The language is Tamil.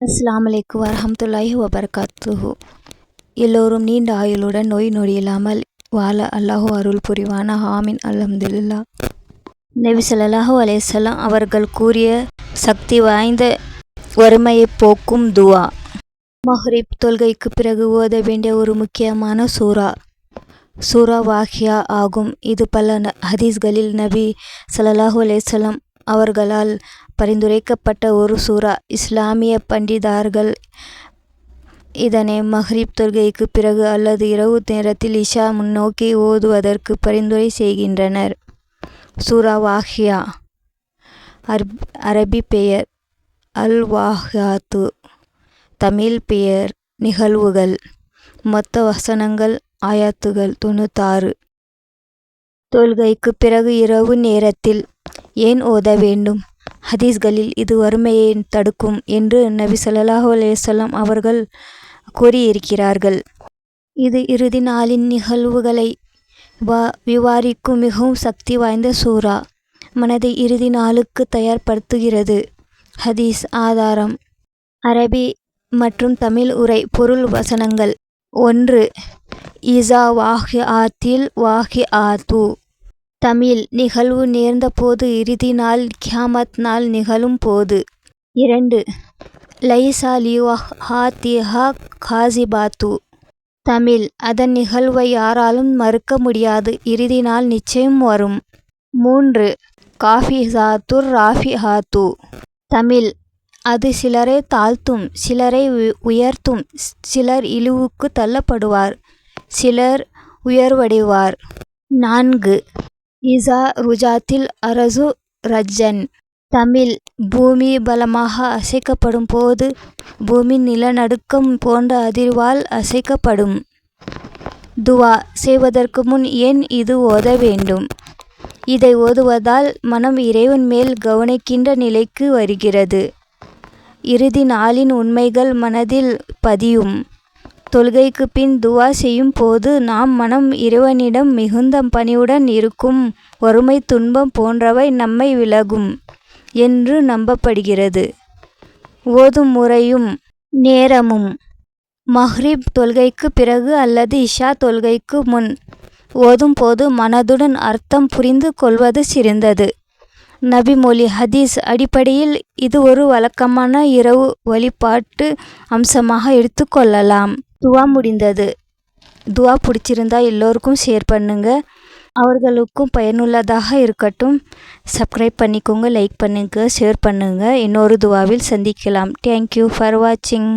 அஸ்ஸலாமு அலைக்கும் வரஹ்மத்துல்லாஹி வபரகாத்துஹு. எல்லோரும் நீண்ட ஆயுளுடன் நோய் நொடி இல்லாமல் வாழ அல்லாஹ் அருள் புரிவானா. ஆமீன். அல்ஹம்துலில்லாஹ். நபி ஸல்லல்லாஹு அலைஹி வஸல்லம் அவர்கள் கூறிய சக்தி வாய்ந்த வறுமையை போக்கும் துஆ. மஹ்ரிப் தொழுகைக்கு பிறகு ஓத வேண்டிய ஒரு முக்கியமான சூரா வாக்கியா ஆகும். இது பல ஹதீஸ்களில் நபி ஸல்லல்லாஹு அலைஹி வஸல்லம் அவர்களால் பரிந்துரைக்கப்பட்ட ஒரு சூரா. இஸ்லாமிய பண்டிதர்கள் இதனை மஹ்ரிப் தொழுகைக்கு பிறகு அல்லது இரவு நேரத்தில் இஷா முன்னோக்கி ஓதுவதற்கு பரிந்துரை செய்கின்றனர். சூரா வாக்கியா அரபி பெயர் அல் வாக்கியாத்து, தமிழ் பெயர் நிகழ்வுகள். மொத்த வசனங்கள் ஆயத்துகள் 96. தொழுகைக்கு பிறகு இரவு நேரத்தில் ஏன் ஓத வேண்டும்? ஹதீஸ்களில் இது வறுமையை தடுக்கும் என்று நபி ஸல்லல்லாஹு அலைஹி வஸல்லம் அவர்கள் கூறியிருக்கிறார்கள். இது இறுதி நாளின் நிகழ்வுகளை விவரிக்கும் மிகவும் சக்தி வாய்ந்த சூரா. மனதை இறுதி நாளுக்கு தயார்படுத்துகிறது. ஹதீஸ் ஆதாரம் அரபி மற்றும் தமிழ் உரை பொருள் வசனங்கள். 1. இஸா வாக்கிஆத்தில் வாக்கிஆத்து. தமிழ் நிகழ்வு நேர்ந்த போது, இறுதி நாள் கியாமத் நாள் நிகழும் போது. 2. லைஸா லிவஹாத்திஹா காஸிபாத்து. தமிழ் அதன் நிகழ்வை யாராலும் மறுக்க முடியாது, இறுதி நாள் நிச்சயம் வரும். 3. காஃபிஸாத்துர் ராஃபிஹாத்து. தமிழ் அது சிலரை தாழ்த்தும், சிலரை உயர்த்தும். சிலர் இழிவுக்கு தள்ளப்படுவார், சிலர் உயர்வடைவார். 4. இஸா ருஜாத்தில் அரசு ரஜ்ஜன். தமிழ் பூமி பலமாக அசைக்கப்படும் போது, பூமி நிலநடுக்கம் போன்ற அதிர்வால் அசைக்கப்படும். துஆ செய்வதற்கு முன் ஏன் இது ஓத வேண்டும்? இதை ஓதுவதால் மனம் இறைவன் மேல் கவனிக்கின்ற நிலைக்கு வருகிறது. இறுதி நாளின் உண்மைகள் மனதில் பதியும். தொழுகைக்கு பின் துஆ செய்யும் போது நம் மனம் இறைவனிடம் மிகுந்த பணிவுடன் இருக்கும். வறுமை, துன்பம் போன்றவை நம்மை விலகும் என்று நம்பப்படுகிறது. ஓதும் முறையும் நேரமும். மஹ்ரிப் தொழுகைக்கு பிறகு அல்லது இஷா தொழுகைக்கு முன் ஓதும் போது மனதுடன் அர்த்தம் புரிந்து கொள்வது சிறந்தது. நபிமொழி ஹதீஸ் அடிப்படையில் இது ஒரு வழக்கமான இரவு வழிபாட்டு அம்சமாக எடுத்துக்கொள்ளலாம். துஆ முடிந்தது. துஆ பிடிச்சிருந்தா எல்லோருக்கும் ஷேர் பண்ணுங்க, அவர்களுக்கும் பயனுள்ளதாக இருக்கட்டும். சப்ஸ்கிரைப் பண்ணிக்கோங்க, லைக் பண்ணுங்க, ஷேர் பண்ணுங்க. இன்னொரு துஆவில் சந்திக்கலாம். தேங்க்யூ ஃபார் வாட்சிங்.